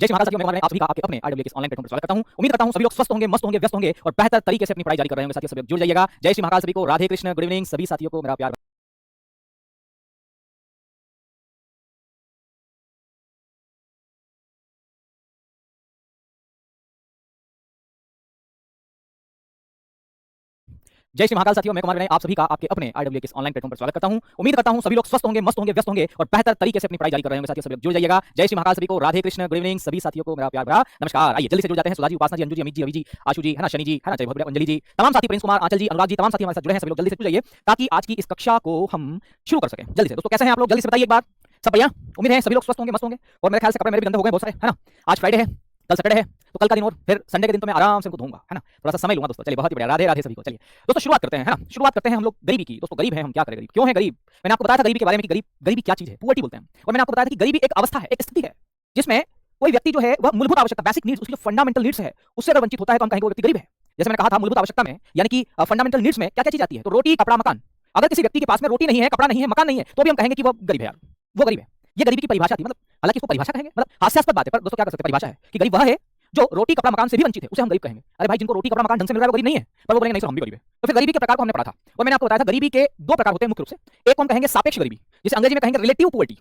जय श्री महाकाल साथियों, मैं आप सभी का आपके अपने आईडब्ल्यूए के ऑनलाइन प्लेटफॉर्म पर स्वागत करता हूं। उम्मीद करता हूं सभी लोग स्वस्थ होंगे, मस्त होंगे, व्यस्त होंगे और बेहतर तरीके से अपनी पढ़ाई जारी कर रहे होंगे। साथियों सभी जुड़ जाइएगा। जय श्री महाकाल सभी को, राधे कृष्ण, गुड इवनिंग सभी साथियों को मेरा प्यार। जय श्री महाकाल साथियों, मैं कुमार विनय आप सभी का आपके अपने आईडब्ल्यूए के ऑनलाइन प्लेटफॉर्म पर स्वागत करता हूं। उम्मीद करता हूं सभी लोग स्वस्थ होंगे, मस्त होंगे, व्यस्त होंगे और बेहतर तरीके से अपनी पढ़ाई जारी कर रहे होंगे। साथियों सभी जुड़ जाइएगा। जय श्री महाकाल सभी को, राधे कृष्ण, गुड इवनिंग सभी साथियों को मेरा प्यार भरा नमस्कार। आइए जल्दी से जुड़ जाते हैं। सुधा जी, उपासना जी, अंजू जी, अमित जी, अभी जी, आशु जी, है ना, शनि जी, है ना, जय बहुत अंजलि जी, तमाम साथी, प्रिंस कुमार, आंचल जी, अनुराग जी, तमाम साथी हमारे साथ जुड़े हैं। सभी लोग जल्दी से जुड़ जाइए ताकि आज की इस कक्षा को हम शुरू कर सकें। जल्दी से दोस्तों, कैसे हैं आप लोग, जल्दी से बताइए एक बार। सब बढ़िया, उम्मीद है सभी लोग स्वस्थ होंगे, मस्त होंगे और मेरे ख्याल से कपड़े मेरे भी गंदे हो गए बहुत सारे, है ना। आज फ्राइडे है, कल सैटरडे है, तो कल का दिन और फिर संडे के दिन तो मैं आराम से उनको धोऊंगा, है ना, थोड़ा सा समय लूंगा दोस्तों। चलिए बहुत ही बढ़िया, राधे राधे सभी को। चलिए दोस्तों शुरुआत करते हैं, है ना, शुरुआत करते हैं हम लोग गरीबी की। दोस्तों गरीब है, हम क्या करें, गरीब क्यों है गरीब। मैंने आपको बताया था गरीबी के बारे में कि गरीबी क्या चीज है, पुअर्टी बोलते हैं। और मैंने आपको बताया था कि गरीबी एक अवस्था है, एक स्थिति है जिसमें कोई व्यक्ति जो है वह मूलभूत आवश्यकता, बेसिक नीड्स, उसकी जो फंडामेंटल नीड्स है उससे अगर वंचित होता है तो हम कहेंगे वो व्यक्ति गरीब है। जैसे मैंने कहा था मूलभूत आवश्यकता में यानी कि फंडामेंटल नीड्स में क्या क्या चीज आती है, तो रोटी, कपड़ा, मकान। अगर किसी व्यक्ति के पास में रोटी नहीं है, कपड़ा नहीं है, मकान नहीं है, तो भी हम कहेंगे कि वो गरीब है यार, वो गरीब है। ये गरीबी की परिभाषा थी, मतलब हालांकि इसको परिभाषा कहेंगे, मतलब हास्यास्पद बात है, पर दोस्तों क्या कर सकते हैं, परिभाषा है कि गरीब वह है जो रोटी, कपड़ा, मकान से भी वंचित है, उसे हम गरीब कहेंगे। अरे भाई जिनको रोटी, कपड़ा, मकान ढंग से मिल रहा है वो गरीब नहीं है, पर वो बोलेंगे नहीं सर हम भी गरीब है। तो फिर गरीबी के प्रकार को हमने पढ़ा था और मैंने आपको बताया था गरीबी के दो प्रकार होते हैं मुख्य रूप से। एक को हम कहेंगे सापेक्ष गरीबी, जिसे अंग्रेजी में कहेंगे रिलेटिव पुअर्टी।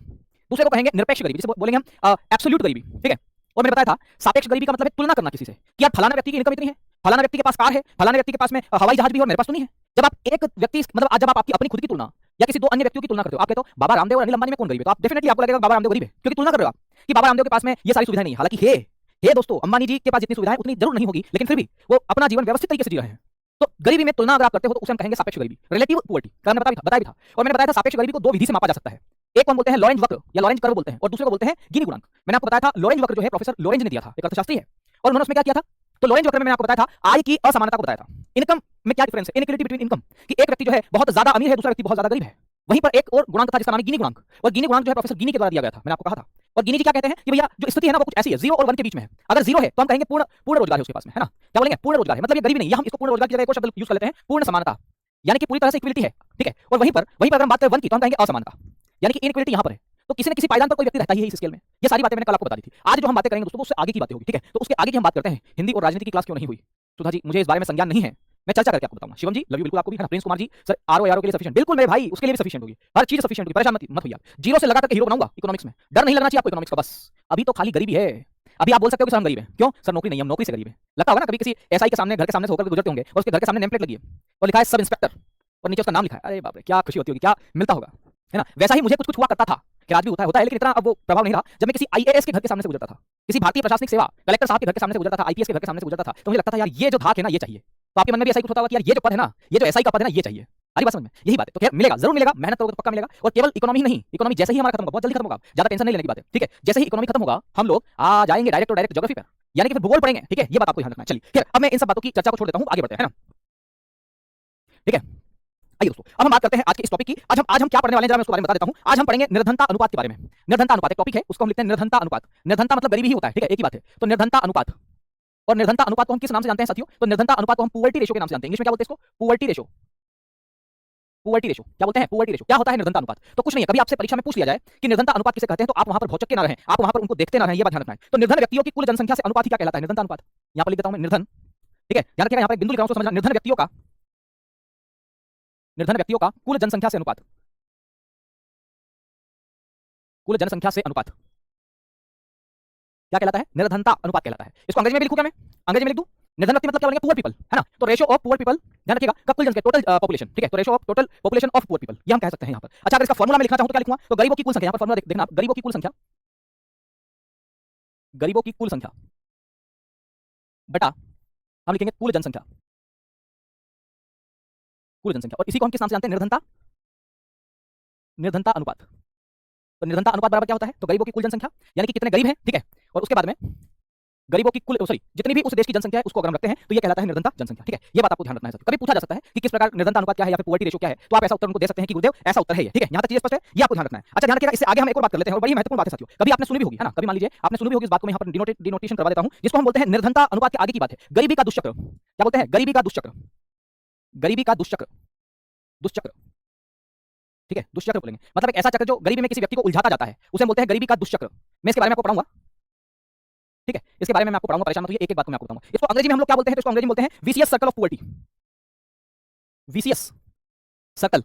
दूसरे को कहेंगे निरपेक्ष गरीबी, जिसे बोलेंगे हम एब्सोल्यूट गरीबी, ठीक है। और मैंने बताया था सापेक्ष गरीबी का मतलब है तुलना करना किसी से, कि यार फलाना व्यक्ति की इनकम इतनी है, फलाना व्यक्ति के पास कार है, फलाना व्यक्ति के पास में हवाई जहाज भी है और मेरे पास तो नहीं है। जब आप एक व्यक्ति, मतलब आज जब आप आपकी अपनी खुद की तुलना या किसी दो अन्य व्यक्तियों की तुलना करते हो, आप कहते हो बाबा रामदेव और अनिल अंबानी में कौन गरीब है, तो आप डेफिनेटली आपको लगेगा बाबा रामदेव गरीब है, क्योंकि तुलना कर रहे हो आप कि बाबा रामदेव के पास में ये सारी सुविधाएं नहीं है। हालांकि हे दोस्तों, अंबानी जी के पास जितनी सुविधाएं उतनी जरूर नहीं होगी, लेकिन फिर भी वो अपना जीवन व्यवस्थित तरीके से जी रहे हैं। तो गरीबी में तुलना अगर आप करते हो तो उसे हम कहेंगे सापेक्ष गरीबी, रिलेटिव पुअर्टी का मैंने बताया भी था। और मैंने बताया था सापेक्ष गरीबी को दो विधि से मापा जा सकता है। एक को हम बोलते हैं लॉरेंज वक्र या लॉरेंज कर्व बोलते हैं, और दूसरे को बोलते हैं गिनी गुणांक। मैंने आपको बताया था लॉरेंज वक्र जो है प्रोफेसर लॉरेंज ने दिया था, एक अर्थशास्त्री है, और उन्होंने उसमें क्या किया था, तो लॉरेंज वक्र में मैंने आपको बताया था आय की असमानता को बताया था। इनकम में क्या डिफरेंस है, इनइक्वालिटी बिटवीन इनकम, कि एक व्यक्ति जो है बहुत ज्यादा अमीर है, दूसरा व्यक्ति बहुत ज्यादा गरीब है। वहीं पर एक और गुणांक था जिसका नाम है गिनी गुणांक, और गिनी गुणांक जो है प्रोफेसर गिनी के द्वारा दिया गया था, मैंने आपको कहा था। और गिनी जी क्या कहते हैं कि भैया जो स्थिति है ना वो कुछ ऐसी है, 0 और 1 के बीच में है। अगर 0 है तो हम कहेंगे पूर्ण पूर्ण रोजगार है उसके पास में, है ना, क्या बोलेंगे, पूर्ण रोजगार है, मतलब ये गरीबी नहीं है, हम इसको पूर्ण रोजगार की जगह एक और शब्द यूज कर लेते हैं, पूर्ण समानता, यानी कि पूरी तरह से इक्विलिटी है, ठीक है। और वहीं पर अगर हम बात करें 1 की तो हम कहेंगे असमानता, यानी कि इनइक्विलिटी यहां पर है। तो किसी न किसी पायदान पर कोई व्यक्ति रहता ही है इस स्केल में। ये सारी बातें मैंने कल आपको बता दी थी। आज जो हम बातें करेंगे दोस्तों वो उससे आगे की बातें होगी, ठीक है। तो उसके आगे की हम बात करते हैं, हिंदी और राजनीति की क्लास क्यों नहीं हुई। सुधा जी मुझे इस बारे में संज्ञान नहीं है, मैं चर्चा करके आपको बताऊंगा। शिवम जी लव यू, बिल्कुल आपको भी, है ना। Prince Kumar ji sir RO के लिए सफिशिएंट, बिल्कुल मेरे भाई उसके लिए भी सफिशिएंट होगी, हर चीज सफिशिएंट होगी, परेशान मत होइए आप। जीरो से लगा करके हीरो बनाऊंगा इकोनॉमिक्स में, डर नहीं लगना चाहिए आपको इकोनॉमिक्स का। बस अभी तो खाली गरीबी है। अभी आप बोल सकते हो कि सर हम गरीब हैं, क्यों सर, नौकरी नहीं है, हम नौकरी से गरीब है। लगता होगा ना कभी किसी एसआई के सामने, घर के सामने से होकर गुजरते होंगे और उसके घर के सामने नेम प्लेट लगी है और लिखा है सब इंस्पेक्टर और नीचे उसका नाम लिखा है, अरे बाप रे क्या खुशी होती होगी, क्या मिलता होगा, है ना। वैसा ही मुझे कुछ हुआ करता था, कि आज भी होता है, लेकिन इतना अब वो प्रभाव नहीं रहा। जब मैं किसी आईएएस के घर के सामने से गुजरता था, किसी भारतीय प्रशासनिक सेवा कलेक्टर साहब के घर के सामने से गुजरता था, आईपीएस के घर के सामने से गुजरता था, तो मुझे लगता था यार ये जो धाक है ना ये चाहिए। तो आपके मन में भी ऐसा ही कुछ होता होगा कि यार ये जो पद है ना, ये जो एसआई का पद है ना ये चाहिए। अरे बात समझ में, यही बात है। तो खैर मिलेगा, जरूर मिलेगा, मेहनत करोगे तो पक्का मिलेगा। और केवल इकोनॉमी ही नहीं, इकोनॉमी जैसे ही हमारा खत्म होगा, बहुत जल्दी खत्म होगा, ज्यादा टेंशन नहीं लेने की बात है, ठीक है। जैसे ही इकोनॉमी खत्म होगा हम लोग आ जाएंगे डायरेक्ट और डायरेक्ट ज्योग्राफी पर, यानी कि फिर भूगोल पढ़ेंगे, ठीक है। ये बात आपको ध्यान रखना है। चलिए फिर अब मैं इन सब बातों की चर्चा को छोड़ देता हूं, आगे बढ़ते हैं, है ना, ठीक है। आइए दोस्तों अब हम बात करते हैं आज के इस टॉपिक की। आज हम क्या पढ़ने वाले हैं जरा मैं उसके बारे में बता देता हूं। आज हम पढ़ेंगे निर्धनता अनुपात के बारे में। निर्धनता अनुपात एक टॉपिक है, उसको हम लिखते हैं निर्धनता अनुपात। निर्धनता मतलब गरीबी ही होता है, ठीक है, एक ही बात है। तो निर्धनता अनुपात, और निर्धनता अनुपात को हम किस नाम से जानते हैं साथियों, तो निर्धनता अनुपात को हम पुअर्टी रेशियो के नाम से जानते हैं। इंग्लिश में क्या बोलते हैं इसको, पुअर्टी रेशियो। पुअर्टी रेशियो क्या बोलते हैं, पुअर्टी रेशियो। क्या होता है निर्धनता अनुपात, तो कुछ नहीं है, कभी आपसे परीक्षा में पूछ लिया जाए कि निर्धनता अनुपात किसे कहते हैं, तो आप वहां पर भौचक्के ना रहें, आप वहां पर उनको देखते ना रहें, ये बात ध्यान रखना है। तो निर्धन व्यक्तियों की कुल जनसंख्या से अनुपात ही क्या कहलाता है, निर्धनता अनुपात। यहां पर लिख देता हूं मैं निर्धन, ठीक है, ध्यान रखिएगा, यहां पर एक बिंदु लिख रहा हूं, समझना, निर्धन व्यक्तियों का कुल जनसंख्या से अनुपात, कुल जनसंख्या से अनुपात क्या कहलाता है, निर्धनता अनुपात कहलाता है। इसको अंग्रेजी में भी लिखूं क्या मैं, अंग्रेजी में लिख दूं। निर्धन व्यक्ति मतलब क्या बोलेंगे, पुअर पीपल, है ना। तो रेशियो ऑफ पुअर पीपल, ध्यान रखिएगा, का कुल जनसंख्या, टोटल पॉपुलेशन, ठीक है। तो ratio of total population of poor people, ये हम कह सकते हैं यहाँ पर। अच्छा अगर इसका फॉर्मूला में लिखना चाहूं तो क्या लिखूंगा, तो गरीबों की कुल संख्या, यहाँ पर फॉर्मूला देखना, गरीबों की कुल संख्या, गरीबों की कुल संख्या बटा हम लिखेंगे कुल जनसंख्या, कुल जनसंख्या। और इसी को हम किस नाम से जानते हैं, निर्धनता, निर्धनता अनुपात। तो निर्धनता अनुपात बराबर क्या होता है, तो गरीबों की कुल जनसंख्या, यानी कि कितने गरीब हैं, ठीक है। और उसके बाद में गरीबों की कुल, सॉरी, जितनी भी उस देश की जनसंख्या है उसको अगर हम रखते हैं तो ये कहलाता है निर्धनता जनसंख्या, ठीक है। ये बात आपको ध्यान रखना है। कभी पूछा जा सकता है कि किस प्रकार निर्धनता अनुपात क्या है या फिर पुअर्टी रेशियो क्या है, तो आप ऐसा उत्तर उनको दे सकते हैं कि गुरुदेव ऐसा उत्तर है ये, ठीक है। यहां तक चीजें स्पष्ट है, ये आपको ध्यान रखना है। अच्छा ध्यान रखिएगा, इससे आगे हम एक और बात कर लेते हैं, और बड़ी महत्वपूर्ण बात है साथियों, कभी आपने सुनी भी होगी, है ना, कभी मान लीजिए आपने सुनी भी होगी इस बात को, मैं यहां पर डिनोटेशन करवा देता हूं, जिसको हम बोलते हैं निर्धनता अनुपात के आगे की बात है, गरीबी का दुष्चक्र। क्या बोलते हैं, गरीबी का दुष्चक्र, गरीबी का दुष्चक्र, दुष्चक्र, ठीक है, दुष्चक्र बोलेंगे, मतलब एक ऐसा चक्र जो गरीबी में किसी व्यक्ति को उलझाता जाता है, उसे हम बोलते हैं गरीबी का दुष्चक्र। मैं इसके बारे में आपको पढ़ाऊंगा, ठीक है, इसके बारे में मैं आपको पढ़ाऊंगा, परेशान मत होइए, एक एक बात को मैं आपको बताऊंगा। इसको अंग्रेजी में हम लोग क्या बोलते हैं, तो इसको अंग्रेजी में बोलते हैं vicious circle of poverty, vicious circle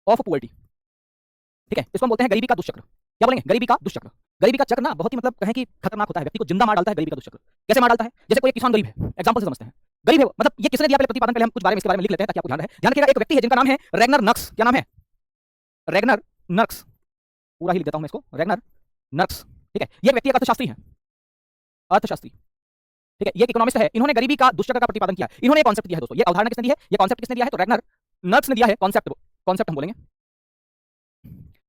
of poverty. ठीक है, इसको हम बोलते हैं गरीबी का दुष्चक्र। क्या बोलेंगे, गरीबी का दुष्चक्र। गरीबी का चक्र ना बहुत ही मतलब कहें कि खतरनाक होता है, व्यक्ति को जिंदा मार डालता है गरीबी का दुष्चक्र। कैसे मार डालता है, जैसे कोई किसान गरीब है, एग्जांपल से समझते हैं, गरीब है वो, मतलब ये किसने दिया पहले प्रतिपादन, पहले हम कुछ बारे में इसके बारे में लिख लेते हैं ताकि आपको ध्यान रहे। ध्यान रखिएगा, एक व्यक्ति है जिनका नाम है रैगनर नक्स। क्या नाम है, रैगनर नक्स, पूरा ही लिख देता हूं मैं इसको, रैगनर नक्स। ठीक है, ये व्यक्ति एक अर्थशास्त्री है, अर्थशास्त्री। ठीक है, ये इकोनॉमिस्ट है, इन्होंने गरीबी का दुष्चक्र का प्रतिपादन किया। इन्होंने कॉन्सेप्ट दिया है दोस्तों, ये अवधारणा किसने दी है, ये कॉन्सेप्ट किसने दिया है, तो रैगनर नक्स ने दिया है। कॉन्सेप्ट, कॉन्सेप्ट हम बोलेंगे,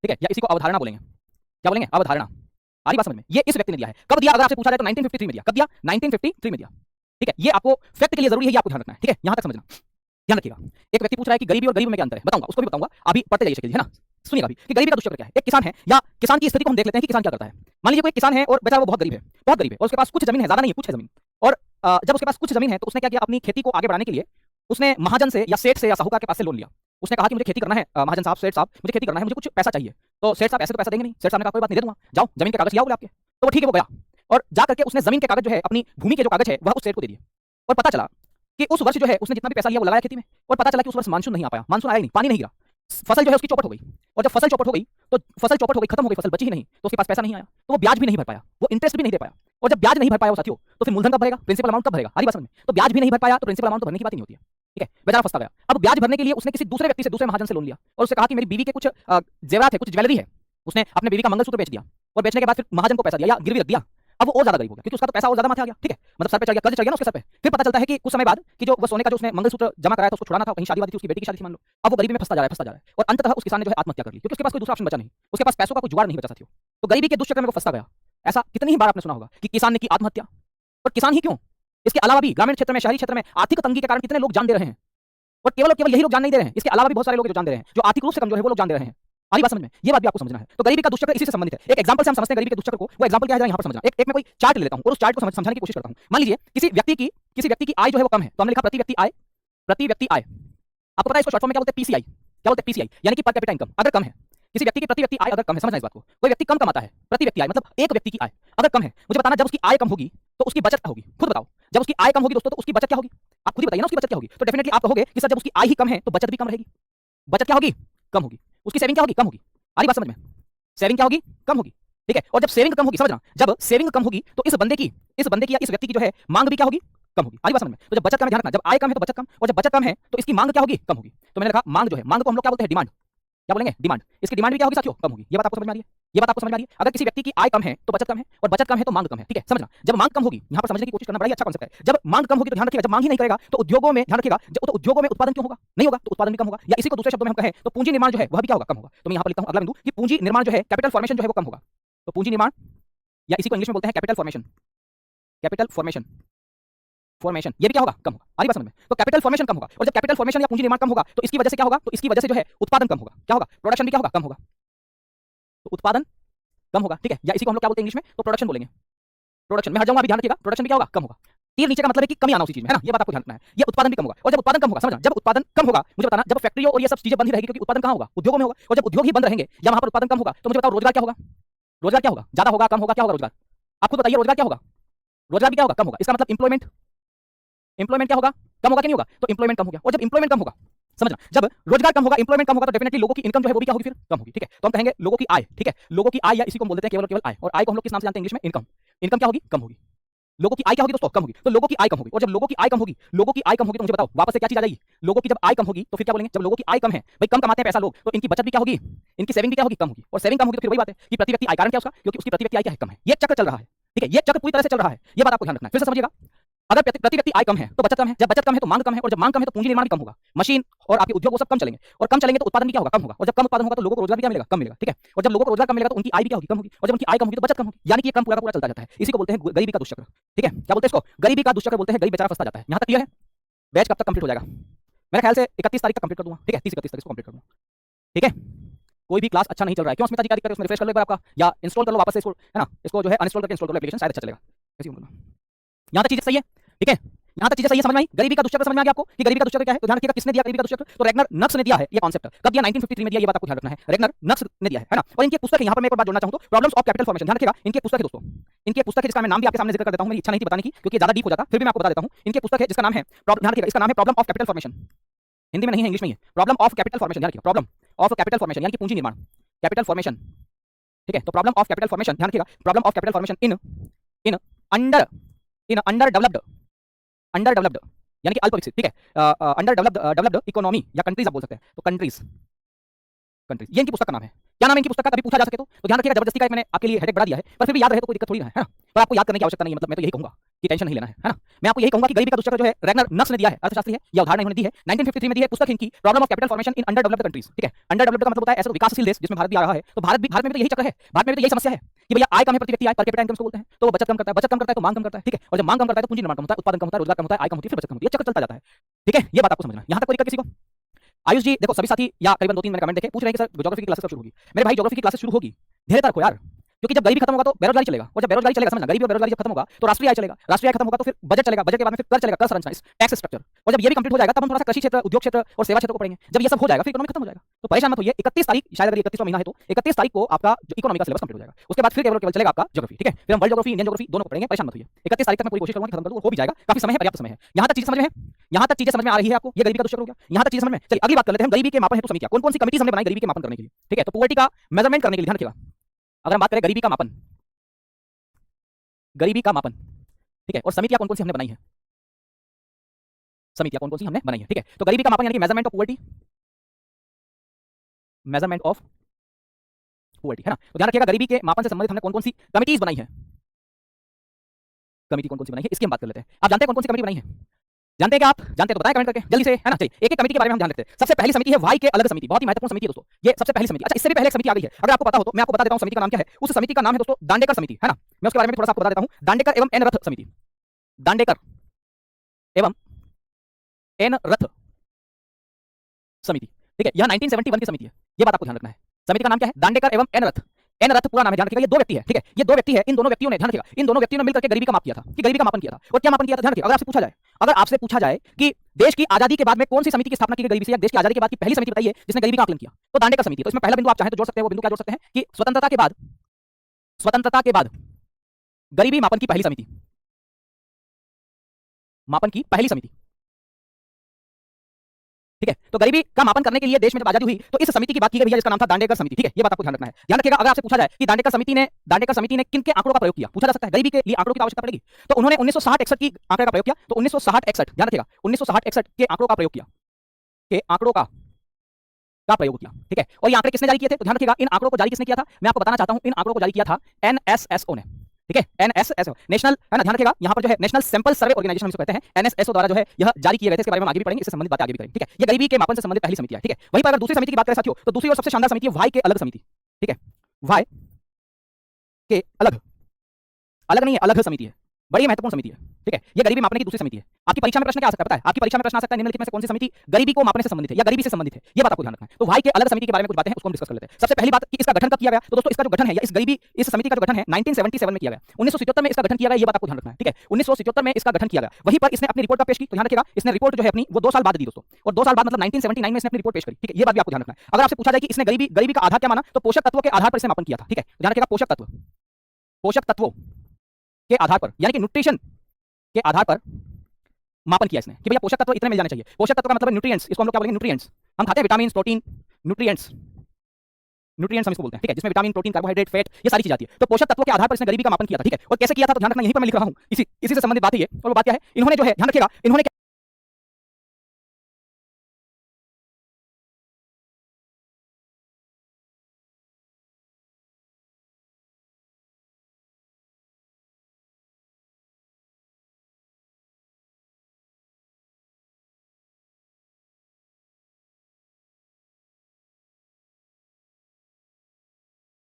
ठीक है, या इसी को अवधारणा बोलेंगे। क्या बोलेंगे, अवधारणा। आ रही बात समझ में, ये इस व्यक्ति ने दिया है। कब दिया, अगर आपसे पूछा जाए तो 1953 में दिया। कब दिया, 1953 में दिया। ठीक है, ये आपको फैक्ट के लिए जरूरी है, ये आपको ध्यान रखना है। ठीक है, यहां तक समझना, ध्यान रखिएगा। एक व्यक्ति पूछ रहा है कि गरीबी और गरीब में क्या अंतर है, बताऊंगा, उसको भी बताऊंगा, अभी पढ़ते जाइए शकील जी, है ना। सुनिएगा अभी कि गरीबी का दुष्चक्र क्या है। एक किसान है, या किसान की स्थिति को हम देख लेते हैं कि किसान क्या करता है। मान लीजिए कोई किसान है और बेचारा वो बहुत गरीब है, बहुत गरीब है, और उसके पास कुछ जमीन है, ज्यादा नहीं है, कुछ है जमीन। और जब उसके पास कुछ जमीन है तो उसने क्या किया, अपनी खेती को आगे बढ़ाने के लिए उसने महाजन से या सेठ से या साहूकार के पास से लोन लिया। उसने कहा कि मुझे खेती करना है, महाजन साहब, सेठ साहब, मुझे खेती करना है, मुझे कुछ पैसा चाहिए। तो सेठ साहब ऐसे तो पैसा देंगे नहीं। सेठ साहब ने कहा कोई बात नहीं, दे दूंगा, जाओ जमीन के कागज ले आओ बोले आपके। तो वो ठीक है, वो गया और जा करके उसने जमीन के कागज जो है, अपनी भूमि के जो कागज है, वह उस सेठ को दे दिए। और पता चला कि उस वर्ष जो है उसने जितना भी पैसा लिया वो लगाया खेती में, और पता चला कि उस वर्ष मानसून नहीं आ पाया, मानसून आया नहीं, पानी नहीं गिरा, फसल जो है उसकी चौपट हो गई। और जब फसल चौपट हो गई तो फसल चौपट हो गई, खत्म हो गई, फसल बची ही नहीं, तो उसके पास पैसा नहीं आया, तो वो ब्याज भी नहीं भर पाया, वो इंटरेस्ट भी नहीं दे पाया। और जब ब्याज नहीं भर पाया वो साथियों, तो फिर मूलधन कब भरेगा, प्रिंसिपल अमाउंट कब भरेगा। हरी बात समझ में, तो ब्याज भी नहीं भर पाया तो प्रिंसिपल अमाउंट तो भरने की बात ही नहीं होती है। ठीक है, बेचारा फंसता गया। अब ब्याज भरने के लिए उसने किसी दूसरे व्यक्ति से, दूसरे महाजन से लोन लिया, और उससे कहा कि मेरी बीवी के कुछ जेवरात है, कुछ ज्वेलरी है। उसने अपने बीवी का मंगलसूत्र बेच दिया, और बेचने के बाद फिर महाजन को पैसा दिया या गिरवी रख दिया। अब वो और ज्यादा गरीब हो गया, क्योंकि उसका तो पैसा और ज्यादा माथे आ गया। ठीक है, मतलब सर पे चढ़ गया, कर्ज चढ़ गया ना उसके सर पे। फिर पता चलता है कि कुछ समय बाद कि जो वो सोने का जो उसने मंगलसूत्र जमा कराया था, उसको छुड़ाना था, कहीं शादी वादी थी, उसकी बेटी की शादी थी मान लो। अब वो गरीबी में फंसता जा रहा है, फंसता जा रहा है, और अंततः उस किसान ने जो है आत्महत्या कर ली, क्योंकि उसके पास कोई दूसरा ऑप्शन बचा नहीं, उसके पास पैसों का कोई जुगाड़ नहीं बचा साथियों। तो गरीबी के दुष्चक्र में वो फंसता गया। ऐसा कितनी ही बार आपने सुना होगा कि किसान ने की आत्महत्या। और किसान ही क्यों, इसके अलावा भी ग्रामीण क्षेत्र में, शहरी क्षेत्र में आर्थिक तंगी के कारण कितने लोग जान दे रहे हैं। और केवल केवल यही लोग जान नहीं दे रहे हैं, इसके अलावा भी बहुत सारे लोग जो जान दे रहे हैं, जो आर्थिक रूप से कमजोर है वो लोग जान दे रहे हैं। आरी बात समझ में, ये बात भी आपको समझना है। तो गरीबी का दुष्चक्र इसी से संबंधित है। एक एग्जांपल से हम समझते हैं गरीबी के दुष्चक्र को। वो एग्जांपल क्या है, यहाँ पर समझना। एक मैं कोई चार्ट ले लेता हूँ और उस चार्ट को समझाने की कोशिश करता हूँ। मान लीजिए किसी व्यक्ति की आय जो है वो कम है, तो हमने लिखा प्रति व्यक्ति आय, प्रति व्यक्ति आय। आपको पता है इसको शॉर्ट फॉर्म में क्या बोलते हैं, पीसीआई। क्या बोलते हैं, पीसीआई, यानी कि पर कैपिटा इनकम अगर कम है, किसी व्यक्ति की प्रति व्यक्ति आय अगर कम है, समझना इस बात को। कोई व्यक्ति कम कमाता है, प्रति व्यक्ति आय मतलब एक व्यक्ति की आय अगर कम है, मुझे बताना जब उसकी आय कम होगी तो उसकी बचत क्या होगी, खुद बताओ। जब उसकी आय कम होगी दोस्तों तो उसकी बचत क्या होगी, आप खुद ही बताइए ना, उसकी बचत क्या होगी। तो डेफिनेटली आप कहोगे कि सर जब उसकी आय ही कम है तो बचत भी कम रहेगी। बचत क्या होगी, कम होगी। उसकी सेविंग क्या होगी, कम होगी। आ रही बात समझ में, सेविंग क्या होगी, कम होगी। ठीक है, और जब सेविंग कम होगी, समझना, जब सेविंग कम होगी तो इस बंदे की या इस व्यक्ति की जो है मांग भी क्या होगी, कम होगी। आ रही बात समझ में। तो जब बचत कम है, ध्यान रखना, जब आय कम है तो बचत कम, और जब बचत कम है तो इसकी मांग क्या होगी, कम होगी। तो मैंने लिखा मांग जो है, मांग को हम लोग क्या बोलते हैं, डिमांड। क्या बोलेंगे, डिमांड। इसकी डिमांड भी क्या होगी साथियों, कम होगी। ये बात आपको समझ में आ रही है, ये बात आपको समझ में आ रही है। अगर किसी व्यक्ति की आय कम है तो बचत कम है, और बचत कम है तो मांग कम है। ठीक है, समझना, जब मांग कम होगी, यहाँ पर समझने की कोशिश करना, बड़ा ही अच्छा कांसेप्ट है। जब मांग कम होगी तो ध्यान रखिएगा, जब मांग ही नहीं करेगा तो उद्योगों में, ध्यान रखिएगा, तो उद्योगों में उत्पादन क्यों होगा, नहीं होगा तो उत्पादन भी कम होगा। या इसी को दूसरे शब्दों में हम कहें तो पूंजी निर्माण जो है वह भी क्या होगा, कम होगा। तो मैं यहाँ पर लिखता हूँ अगला बिंदु कि पूंजी निर्माण जो है, कैपिटल फॉर्मेशन जो है वो कम होगा। तो पूंजी निर्माण, या इसी को इंग्लिश में बोलते हैं capital formation, capital formation, formation ये भी क्या होगा, कम होगा। आ रही बात समझ में। तो कैपिटल फॉर्मेशन कम होगा, और जब कैपिटल फॉर्मेशन या पूंजी निर्माण कम होगा तो इसकी वजह से क्या होगा, तो इसकी वजह से जो है उत्पादन कम होगा। क्या होगा, प्रोडक्शन भी क्या होगा, कम होगा। तो उत्पादन कम होगा। ठीक है, या इसी को हम लोग क्या बोलते हैं इंग्लिश में, तो प्रोडक्शन बोलेंगे। प्रोडक्शन में हट जाऊंगा, अभी ध्यान रखिएगा, प्रोडक्शन भी क्या होगा, कम होगा। तीर नीचे का मतलब है कि कमी आना उसी चीज में, है ना, ये बात आपको ध्यान रखना है। ये उत्पादन भी कम होगा, और जब उत्पादन कम होगा, समझना, जब उत्पादन कम होगा, मुझे बताना, जब फैक्ट्रियों और ये सब चीजें बंद ही रहेगी, क्योंकि उत्पादन कहाँ होगा, उद्योगों में होगा। और जब उद्योग ही बंद रहेंगे या वहां पर उत्पादन कम होगा तो मुझे बताओ रोजगार क्या होगा, रोजगार क्या होगा, ज्यादा होगा, कम होगा, क्या होगा रोजगार, आप खुद बताइए, रोजगार क्या होगा, रोजगार भी क्या होगा, कम होगा। इसका मतलब इंप्लॉयमेंट, इंप्लॉयमेंट क्या होगा, कम होगा कि नहीं होगा। तो इंप्लॉयमेंट कम हो गया, और जब इंप्लॉयमेंट कम होगा, समझना, जब रोजगार कम होगा, इंप्लॉयमेंट कम होगा, तो डेफिनेटली लोगों की इनकम जो है वो भी क्या होगी, फिर कम होगी। ठीक है, तो हम कहेंगे लोगों की आय। ठीक है, लोगों की आय, या इसी को हम बोलते हैं केवल केवल आय। और आय को हम लोग किस नाम से जानते हैं इंग्लिश में, इनकम। इनकम क्या होगी, कम होगी। लोगों की आय क्या होगी दोस्तों, कम होगी। तो लोगों की आय कम होगी, और जब लोगों की आय कम होगी, लोगों की आय कम होगी तो मुझे बताओ वापस से क्या चीज आ जाएगी, लोगों की जब आय कम होगी तो फिर क्या बोलेंगे, जब लोगों की आय कम है, भाई कम कमाते हैं पैसा लोग, तो इनकी बचत भी क्या होगी, इनकी सेविंग भी क्या होगी, कम होगी। और सेविंग कम होगी तो फिर वही बात है कि प्रति व्यक्ति आय, कारण क्या उसका, क्योंकि उसकी प्रति व्यक्ति आय क्या है, कम है। ये चक्र चल रहा है। ठीक है, ये चक्र पूरी तरह से चल रहा है, ये बात आपको ध्यान रखना है। फिर से समझिएगा, अगर प्रति व्यक्ति आय कम है तो बचत कम है, जब बचत कम है तो मांग कम है, और जब मांग कम है तो पूंजी निर्माण भी कम होगा। मशीन और आपके उद्योग वो सब कम चलेंगे, और कम चलेंगे तो उत्पादन भी क्या होगा, कम होगा। और जब कम उत्पादन होगा तो लोगों को रोजगार भी क्या मिलेगा, कम मिलेगा। ठीक है, और जब लोगों को रोजगार कम मिलेगा तो उनकी आय भी क्या होगी, कम होगी। और जब उनकी आय कम होगी तो बचत कम होगी, यानी कि ये कम पूरा का पूरा चलता जाता है। इसी को बोलते हैं गरीबी का दुष्चक्र। ठीक है, क्या बोलते हैं इसको, गरीबी का दुष्चक्र बोलते हैं। गरीब बेचारा फंसता जाता है। यहाँ तक क्लियर है। बैच कब तक कंप्लीट हो जाएगा, मेरे ख्याल से 31 तारीख तक कंप्लीट कर दूंगा। ठीक है, 30-31 तक इसको कंप्लीट कर दूंगा। ठीक है, कोई भी क्लास अच्छा नहीं चल रहा है, क्यों स्मिता जी, उसमें रिफ्रेश कर लो एक बार आपका, या इंस्टॉल कर लो वापस से इसको, है ना, इसको जो है अनइंस्टॉल करके इंस्टॉल कर लो एप्लीकेशन, शायद अच्छा चलेगा। यहाँ तक चीजें सही है। ठीक है, यहां तक चीजें सही है, समझ में आई? गरीबी का दुष्चक्र समझ में आ गया आपको कि गरीबी का दुष्चक्र क्या है? तो ध्यान रखिएगा किसने दिया गरीबी का दुष्चक्र? तो रेगनर नक्स ने दिया है ये कॉन्सेप्ट। कब दिया? 1953 में दिया, ये बात आपको ध्यान रखना है। रेगनर नक्स ने दिया है ना। और इनकी पुस्तक है, यहां पर मैं एक बात जोड़ना चाहूं तो प्रॉब्लम्स ऑफ कैपिटल फॉर्मेशन, ध्यान रखिएगा इनकी पुस्तक है दोस्तों, इनकी पुस्तक है जिसका मैं नाम भी आपके सामने जिक्र कर देता हूं। मेरी इच्छा नहीं थी बताने की क्योंकि ज्यादा डीप हो जाता, फिर भी मैं आपको बता देता हूं। इनकी पुस्तक है जिसका नाम है, ध्यान रखिएगा इसका नाम है problem of capital formation. Hindi में नहीं है, इंग्लिश में है। प्रॉब्लम ऑफ कैपिटल फॉर्मेशन, ध्यान रखिएगा प्रॉब्लम ऑफ कैपिटल फॉर्मेशन यानी कि पूंजी निर्माण, कैपिटल फॉर्मेशन, ठीक है। तो प्रॉब्लम ऑफ कैपिटल फॉर्मेशन, ध्यान रखिएगा problem of capital formation in in under in under developed यानी कि अल्प विकसित, ठीक है, अंडर डेवलप्ड इकोनॉमी या कंट्रीज आप बोल सकते हैं। तो कंट्रीज ये इनकी पुस्तक का नाम है। क्या नाम है इनकी पुस्तक का? कभी पूछा जा सके तो ध्यान रखिएगा, जबरदस्ती का मैंने आपके लिए हेडेक बढ़ा दिया है, पर फिर भी याद रहे तो कोई दिक्कत थोड़ी है ना। पर आपको याद करने की आवश्यकता नहीं है, मतलब मैं तो यही कहूंगा कि टेंशन नहीं लेना है ना। मैं आपको यही कहूंगा कि गरीबी का दुष्चक्र जो है रेगनर नक्स ने दिया है, अर्थशास्त्री है, या उदाहरण इन्होंने दी है, 1953 में दी है पुस्तक इनकी problem of capital formation in under developed countries, ठीक है। अंडर डेवलप्ड का मतलब होता है ऐसा विकासशील देश जिसमें भारत भी आ रहा है। तो भारत में भी तो यही चक्र है, भारत में भी तो यही समस्या है कि भैया आय कम है प्रति व्यक्ति, आय पर कैपिटा इनकम को बोलते हैं। तो बचत कम करता है तो मांग कम करता है, ठीक है। और जब मांग कम करता है तो पूंजी निर्माण कम होता है, उत्पादन कम होता है, रोजगार कम होता है, आय कम होती है, फिर बचत कम होती है, चक्कर चलता जाता है, ठीक है। ये बात आपको समझना, यहां तक कोई दिक्कत किसी को? आयुष जी देखो, सभी साथी या करीबन 2-3 मैंने कमेंट देखे, पूछ रहे हैं कि सर ज्योग्राफी की क्लासेस कब शुरू होगी? मेरे भाई ज्योग्राफी की क्लासेस शुरू होगी, धैर्य रखो यार, क्योंकि जब गरीबी खत्म होगा तो बेरोजगारी चलेगा, और जब बेरोजगारी चलेगा, समझना, गरीबी और बेरोजगारी जब खत्म होगा तो राष्ट्रीय आय चलेगा, राष्ट्रीय आय खत्म होगा तो फिर बजट चलेगा, बजट के बाद में फिर कर चलेगा, कर संरचना, टैक्स स्ट्रक्चर। और जब ये भी कंप्लीट हो जाएगा तब हम थोड़ा सा कृषि क्षेत्र, उद्योग क्षेत्र और सेवा क्षेत्र को पढ़ेंगे। जब ये सब हो जाएगा फिर इकोनॉमी खत्म हो जाएगा। तो परेशान मत होइए, 31 तारीख, शायद अगर 31वां महीना है तो 31 तारीख को आपका जो इकोनॉमी का सिलेबस कंप्लीट हो जाएगा। उसके बाद फिर केवल चलेगा आपका ज्योग्राफी, ठीक है। फिर हम वर्ल्ड ज्योग्राफी, इंडियन ज्योग्राफी दोनों को पढ़ेंगे, परेशान मत होइए। 31 तारीख तक मैं पूरी कोशिश करूंगा कि खत्म कर दूं, हो भी जाएगा, काफी समय है, पर्याप्त समय है। यहां तक चीजें समझ में है? यहां तक चीजें समझ में आ रही है आपको? ये गरीबी का दुष्चक्र हो गया, यहां तक चीजें समझ में। चलिए अगली बात कर लेते हैं, गरीबी के मापन हेतु समितियां, कौन कौन सी कमिटीज हमने बनाई गरीबी के मापन करने के लिए, ठीक है। तो पॉवर्टी का मेजरमेंट करने के लिए, ध्यान रखिएगा अगर हम बात करें गरीबी का मापन, गरीबी का मापन, ठीक है। और समितियां कौन कौन सी हमने बनाई है, समितियां कौन कौन सी हमने बनाई है, ठीक है। तो गरीबी का मापन यानी कि measurement of poverty, measurement of poverty, है ना। तो ध्यान रखिएगा गरीबी के मापन से संबंधित हमने कौन कौन सी कमिटीज बनाई है, कमिटी कौन कौन सी बनाई है इसकी हम बात कर लेते हैं। आप जानते हैं कौन कौन सी कमिटी बनाई है? जानते हैं क्या आप? जानते हैं तो बताएं कमेंट करके जल्दी से, है ना। चलिए एक एक कमिटी के बारे में हम ध्यान रखते हैं। सबसे पहली समिति है वाई के अलग समिति, बहुत ही महत्वपूर्ण समिति है दोस्तों, ये सबसे पहली समिति। अच्छा, इससे भी पहले एक समिति आ गई है, अगर आपको पता हो तो मैं आपको बता देता हूं समिति का नाम क्या है। उस समिति का नाम है दोस्तों दांडेकर समिति, है ना। मैं उसके बारे में थोड़ा सा आपको बता देता हूं, दांडेकर एवं एन रथ समिति, दांडेकर एवं एन रथ समिति, ठीक है। यह 1971 की समिति है, ये बात आपको ध्यान रखना है। समिति का नाम क्या है? दांडेकर एवं एन रथ, एन रथ पूरा नाम है, ध्यान रखिएगा। ये दो व्यक्ति है, ठीक है, ये दो व्यक्ति है। इन दोनों व्यक्तियों ने, ध्यान रखिएगा, इन दोनों व्यक्तियों ने मिलकर के गरीबी का माप किया था, कि गरीबी का मापन किया था। और क्या मापन किया था? ध्यान रखिएगा, अगर आपसे पूछा जाए कि देश की आजादी के बाद में कौन सी समिति की स्थापना की गई गरीबी से, या देश की आजादी के बाद की पहली समिति बताइए जिसने गरीबी का आकलन किया, तो दांडेकर समिति। तो इसमें पहला बिंदु आप चाहें तो जोड़ सकते हैं, वो बिंदु क्या जोड़ सकते हैं कि स्वतंत्रता के बाद गरीबी मापन की पहली समिति, मापन की पहली समिति, ठीक है। तो गरीबी का मापन करने के लिए देश में जब आजादी हुई तो इस समिति की बात की गई भैया, जिसका नाम था दांडेकर समिति, ठीक है। ये बात आपको ध्यान रखना है। ध्यान रखिएगा अगर आपसे पूछा जाए कि दांडेकर समिति ने किन के आंकड़ों का प्रयोग किया, पूछा जा सकता है, गरीबी के लिए आंकड़ों की आवश्यकता पड़ेगी, तो उन्होंने 1960-61 की आंकड़े का प्रयोग किया। तो 1960-61, ध्यान रखिएगा 1960-61 के आंकड़ों का प्रयोग किया, के आंकड़ों का प्रयोग किया, ठीक है। और ये आंकड़े किसने जारी किए थे? तो ध्यान रखिएगा इन आंकड़ों को जारी किसने किया था, मैं आपको बताना चाहता हूं। इन आंकड़ों को जारी किया था एनएसएसओ ने, ठीक है, एनएसएसओ, नेशनल, है ना। ध्यान रखिएगा यहां पर जो है नेशनल सैंपल सर्वे ऑर्गेनाइजेशन हम इसको कहते हैं, एनएसएसओ द्वारा जो है यह जारी किए गए थे। इसके बारे में आगे भी पढ़ेंगे, इससे संबंधित बातें आगे भी करेंगे, ठीक है। ये गरीबी के मापन से संबंधित पहली समिति है, ठीक है। वहीं पर अगर दूसरी समिति की बात करें साथियों, तो दूसरी और सबसे शानदार समिति है वाई के अलग समिति, ठीक है। वाई के अलग, अलग नहीं है, अलग समिति है, बड़ी महत्वपूर्ण समिति है, ठीक है। ये गरीबी मापने की दूसरी समिति है। आपकी परीक्षा में प्रश्न क्या आ सकता है पता है? आपकी परीक्षा में प्रश्न आ सकता है निम्नलिखित में से कौन सी समिति गरीबी को मापने से संबंधित है या गरीबी से संबंधित है, ये बात आपको ध्यान रखना है। तो वाई के अलग समिति के बारे में कुछ बातें हैं, उसको हम डिस्कस कर लेते हैं। सबसे पहली बात कि इसका गठन कब किया गया, तो दोस्तों इसका जो गठन है या इस समिति का जो गठन है 1977 में किया गया, 1977 में इसका गठन किया गया, ये बात आपको ध्यान रखना है, ठीक है। 1977 में इसका गठन किया गया, वहीं पर इसने अपनी रिपोर्ट का पेश की। तो ध्यान रखिएगा इसने रिपोर्ट जो है अपनी वो 2 साल बाद दी दोस्तों, और 2 साल बाद मतलब 1979 में इसने अपनी रिपोर्ट पेश करी, ठीक है। ये बात भी आपको ध्यान रखना है। अगर आपसे पूछा जाए कि इसने गरीबी का आधार क्या माना, तो पोषक तत्वों के आधार पर इसने मापन किया था, ठीक है। ध्यान रखिएगा पोषक तत्वों के आधार पर यानी कि न्यूट्रिशन के आधार पर मापन किया इसने कि भैया पोषक तत्व इतने मिल जाने चाहिए। पोषक तत्व का मतलब है न्यूट्रिएंट्स, इसको हम लोग क्या बोलेंगे? न्यूट्रिएंट्स। हम खाते हैं विटामिन, प्रोटीन, न्यूट्रिएंट्स हम इसको बोलते हैं, ठीक है, जिसमें विटामिन, प्रोटीन, कार्बोहाइड्रेट, फैट, ये सारी चीजें आती है। तो पोषक तत्वों के आधार पर इसने गरीबी का मापन किया था, ठीक है। और कैसे किया था तो ध्यान रखना, यहीं पर मैं लिख रहा हूं, इसी से संबंधित बात है ये। और वो बात क्या है, इन्होंने जो है, ध्यान रखिएगा, इन्होंने